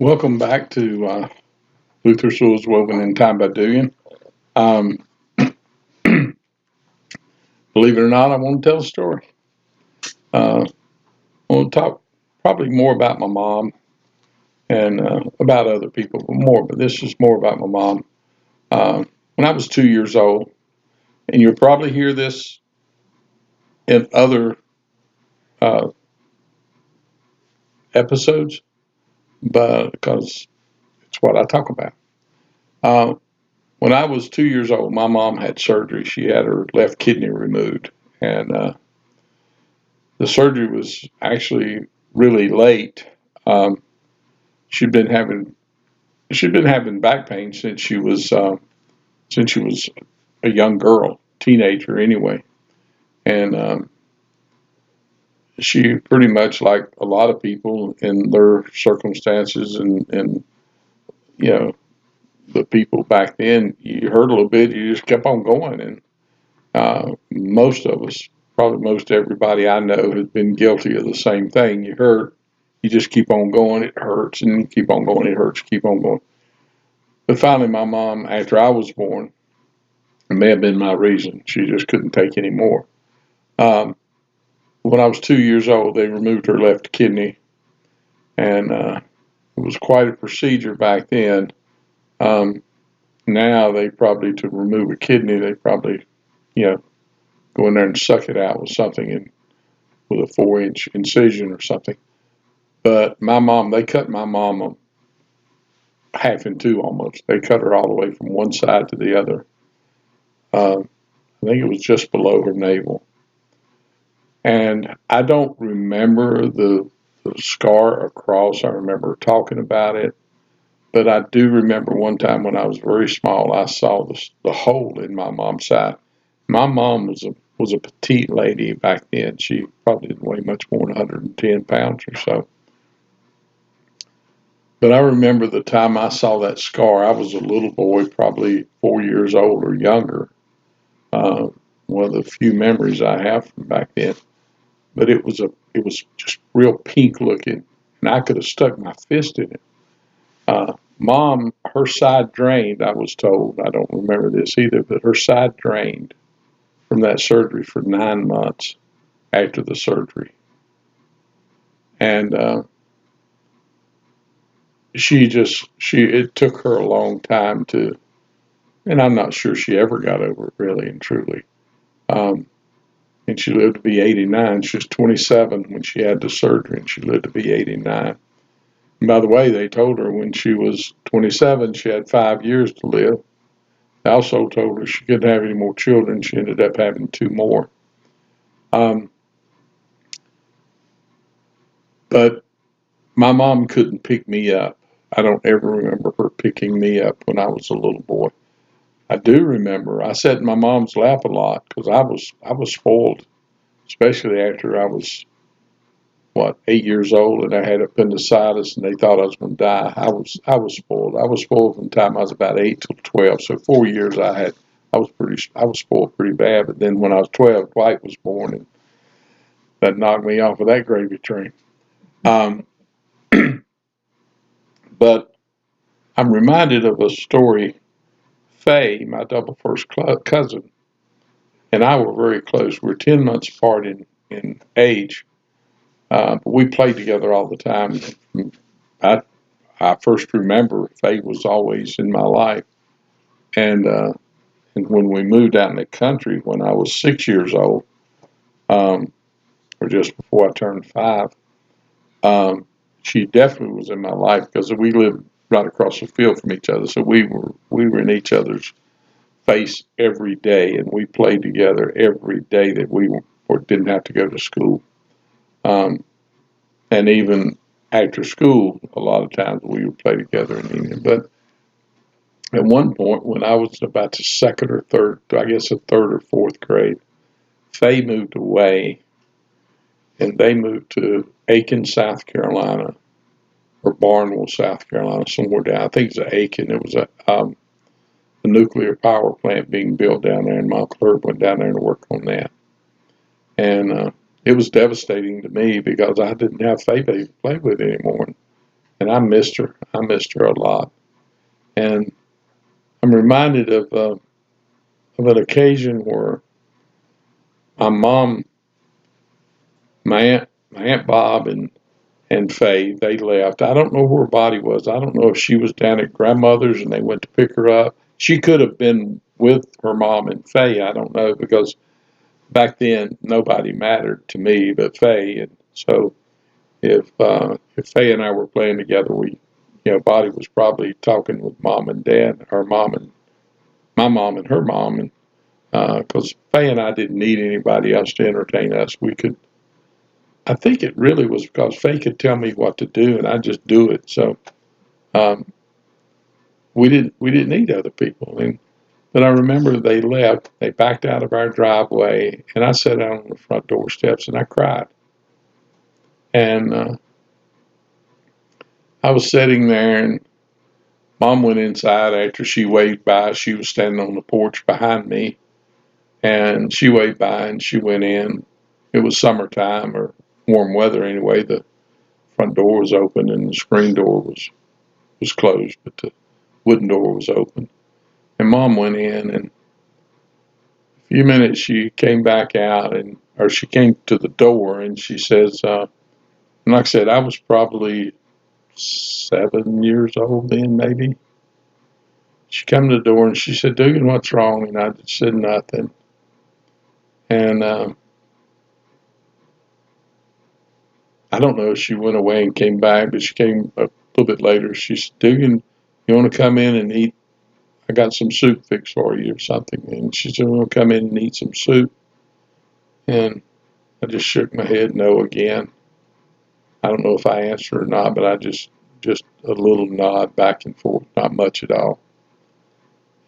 Welcome back to Luther Souls Woven in Time by Dugan. Um, Believe it or not, I want to tell a story. I want to talk probably more about my mom and about other people, but this is more about my mom. When I was 2 years old, and you'll probably hear this in other uh, episodes, but because it's what I talk about. Uh, when I was 2 years old, my mom had surgery. She had her left kidney removed, and the surgery was actually really late. Um, she'd been having she'd been having back pain since she was a young girl, teenager anyway, and she pretty much, like a lot of people in their circumstances, and you know the people back then, you hurt a little bit, you just kept on going, and most of us, probably most everybody I know, has been guilty of the same thing. You hurt, you just keep on going, it hurts, and you keep on going, it hurts, keep on going. But finally, my mom, after I was born, it may have been my reason, she just couldn't take any more. Um, when I was 2 years old, they removed her left kidney, and it was quite a procedure back then. Um, Now they probably, to remove a kidney, they probably, you know, go in there and suck it out with something, and with a 4-inch incision or something. But my mom, they cut my mom half in two almost. They cut her all the way from one side to the other. I think it was just below her navel. And I don't remember the scar across. I remember talking about it. But I do remember one time when I was very small, I saw the hole in my mom's side. My mom was a petite lady back then. She probably didn't weigh much more than 110 pounds or so. But I remember the time I saw that scar. I was a little boy, probably 4 years old or younger. Uh, One of the few memories I have from back then. But it was just real pink looking, and I could have stuck my fist in it. Mom, her side drained, I was told. I don't remember this either, but her side drained from that surgery for 9 months after the surgery. And it took her a long time to, and I'm not sure she ever got over it, really and truly. Um, and she lived to be 89. She was 27 when she had the surgery, and she lived to be 89. And by the way, they told her when she was 27, she had 5 years to live. They also told her she couldn't have any more children. She ended up having two more. Um, but my mom couldn't pick me up. I don't ever remember her picking me up when I was a little boy. I do remember I sat in my mom's lap a lot because I was spoiled, especially after I was, what, 8 years old, and I had appendicitis and they thought I was going to die. I was spoiled. I was spoiled from the time I was about 8 till 12. So 4 years I was spoiled pretty bad. But then when I was 12, Dwight was born, and that knocked me off of that gravy train. Um, but I'm reminded of a story. Faye, my double first cousin, and I were very close. We were 10 months apart in age, but we played together all the time. I, I first remember Faye was always in my life. And, uh, and when we moved out in the country when I was 6 years old, um, or just before I turned 5, um, she definitely was in my life because we lived right across the field from each other. So we were in each other's face every day, and we played together every day that we were, or didn't have to go to school. Um, and even after school, a lot of times we would play together in the evening. But at one point, when I was about the second or third, I guess the third or fourth grade, Faye moved away, and they moved to Aiken, South Carolina, or Barnwell, South Carolina, somewhere down. I think it's Aiken. It was a nuclear power plant being built down there, and my Uncle Herb went down there to work on that. And it was devastating to me because I didn't have Faye to play with anymore. and I missed her. I missed her a lot. And I'm reminded of an occasion where my mom, my aunt Bob, and Faye, they left. I don't know where Body was. I don't know if she was down at grandmother's and they went to pick her up. She could have been with her mom and Faye. I don't know, because back then nobody mattered to me but Faye. And so if Faye and I were playing together, Body was probably talking with mom and dad, or mom and my mom and her mom, and because Faye and I didn't need anybody else to entertain us. I think it really was because Faye could tell me what to do and I just do it. So um, we didn't need other people. And but I remember they left. They backed out of our driveway, and I sat down on the front door steps and I cried. And I was sitting there, and Mom went inside after she waved by. She was standing on the porch behind me, and she waved by and she went in. It was summertime, or warm weather anyway. The front door was open and the screen door was closed, but the wooden door was open. And Mom went in, and a few minutes she came back out, or she came to the door, and she says, and like I said, I was probably 7 years old then, maybe. She come to the door and she said, "Dugan, what's wrong?" And I just said nothing. And I don't know if she went away and came back, but she came a little bit later. She said, "Dugan, you want to come in and eat? I got some soup fixed for you or something." And she said, "We'll come in and eat some soup." And I just shook my head no again. I don't know if I answered or not, but I just a little nod back and forth, not much at all.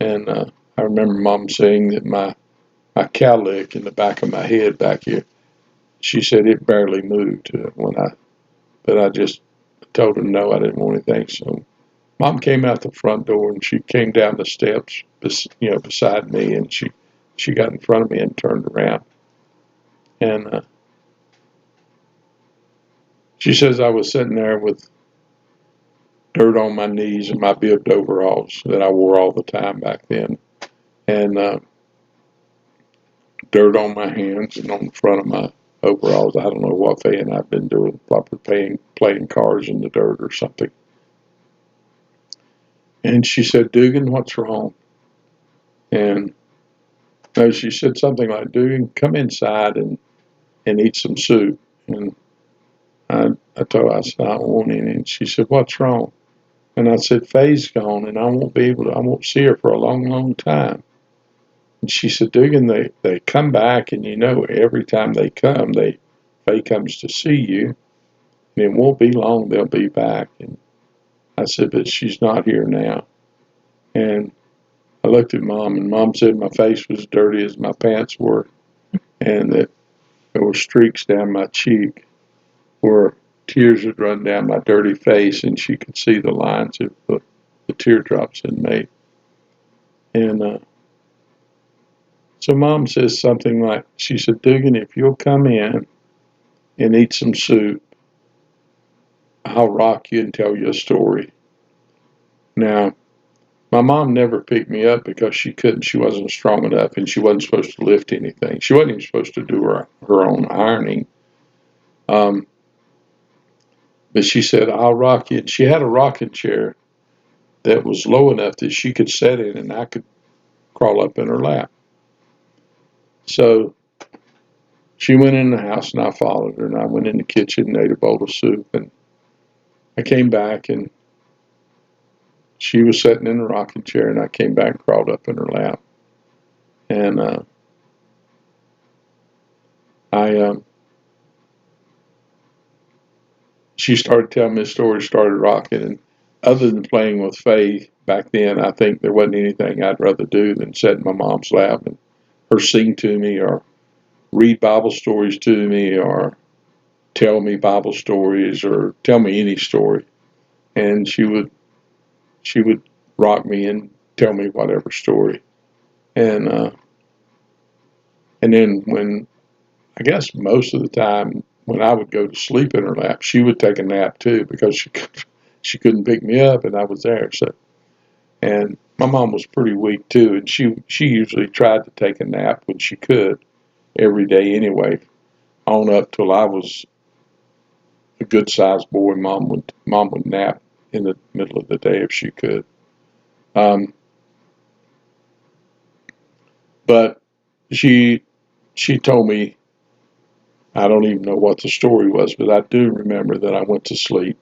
And I remember Mom saying that my cowlick in the back of my head back here, she said it barely moved but I just told her no, I didn't want anything. So Mom came out the front door and she came down the steps, beside me, and she got in front of me and turned around. And she says I was sitting there with dirt on my knees and my bibbed overalls that I wore all the time back then, and dirt on my hands and on the front of my overalls. I don't know what Faye and I've been doing, probably playing cars in the dirt or something. And she said, "Dugan, what's wrong?" And no, she said something like, "Dugan, come inside and eat some soup." And I told her, I said, "I don't want any." And she said, "What's wrong?" And I said, "Faye's gone and I won't see her for a long, long time." And she said, "Dugan, they come back, and every time they come, Faye comes to see you, and it won't be long they'll be back." And I said, "But she's not here now." And I looked at Mom, and Mom said my face was dirty as my pants were, and that there were streaks down my cheek where tears had run down my dirty face, and she could see the lines of the teardrops had made. And so Mom says something like, she said, "Dugan, if you'll come in and eat some soup, I'll rock you and tell you a story." Now, my mom never picked me up because she couldn't. She wasn't strong enough, and she wasn't supposed to lift anything. She wasn't even supposed to do her own ironing. Um, but she said, "I'll rock you." And she had a rocking chair that was low enough that she could sit in, and I could crawl up in her lap. So she went in the house, and I followed her, and I went in the kitchen and ate a bowl of soup. And I came back, and she was sitting in the rocking chair, and I came back and crawled up in her lap. And I she started telling me the story, started rocking. And other than playing with Faye back then, I think there wasn't anything I'd rather do than sit in my mom's lap and her sing to me, or read Bible stories to me, or tell me Bible stories, or tell me any story. And she would rock me and tell me whatever story. And and then when, I guess most of the time when I would go to sleep in her lap, she would take a nap too, because she couldn't pick me up, and I was there. So, and my mom was pretty weak too, and she usually tried to take a nap when she could every day anyway. On up till I was a good sized boy, mom would nap in the middle of the day if she could. Um, but she she told me, I don't even know what the story was, but I do remember that I went to sleep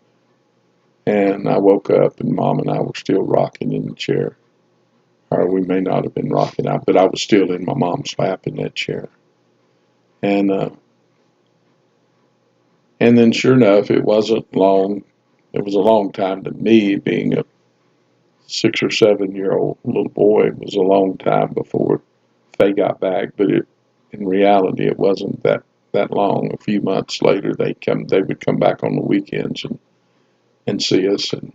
and I woke up and mom and I were still rocking in the chair. Or we may not have been rocking out, but I was still in my mom's lap in that chair. And and then sure enough, it wasn't long. It was a long time to me, being a 6 or 7 year old little boy. It was a long time before they got back, but in reality it wasn't that long. A few months later they would come back on the weekends and see us, and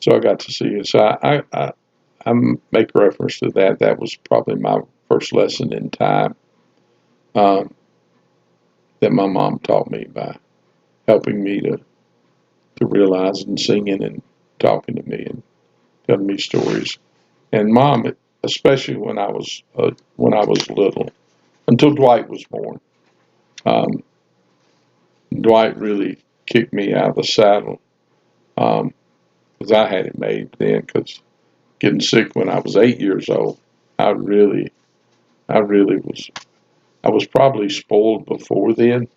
so I got to see us. So I make reference to that. That was probably my first lesson in time, um, that my mom taught me by helping me to realize, and singing and talking to me and telling me stories. And mom, especially when I was little, until Dwight was born. Um, Dwight really kicked me out of the saddle, because I had it made then. Because getting sick when I was 8 years old, I really, I really was. I was probably spoiled before then,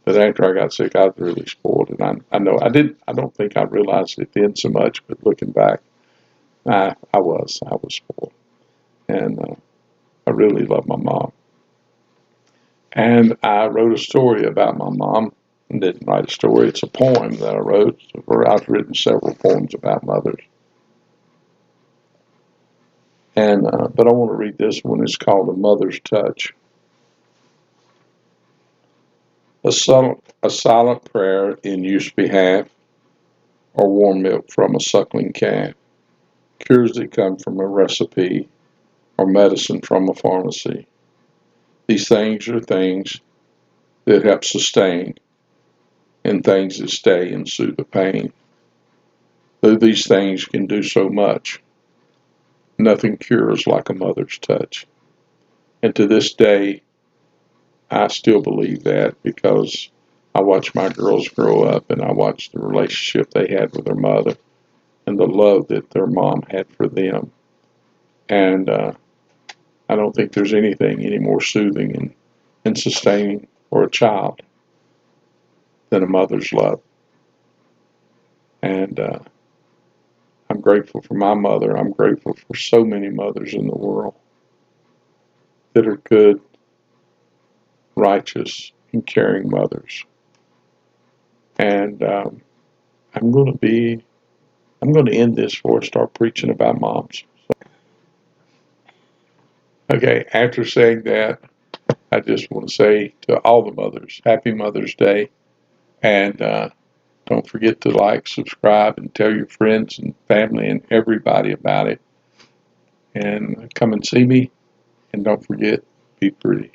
but after I got sick, I was really spoiled. And I know I didn't. I don't think I realized it then so much, but looking back, I was spoiled, and I really love my mom. And I wrote a story about my mom. I didn't write a story, it's a poem that I wrote. I've written several poems about mothers. And but I want to read this one. It's called A Mother's Touch. A silent prayer in youth's behalf, or warm milk from a suckling calf, cures that come from a recipe, or medicine from a pharmacy. These things are things that help sustain, and things that stay and soothe the pain. Though these things can do so much, nothing cures like a mother's touch. And to this day, I still believe that, because I watch my girls grow up and I watch the relationship they had with their mother and the love that their mom had for them. And I don't think there's anything any more soothing and sustaining for a child than a mother's love. And I'm grateful for my mother. I'm grateful for so many mothers in the world that are good, righteous, and caring mothers. And I'm going to be I'm going to end this before I start preaching about moms. Okay, after saying that, I just want to say to all the mothers, Happy Mother's Day. And don't forget to like, subscribe, and tell your friends and family and everybody about it. And come and see me. And don't forget, be pretty.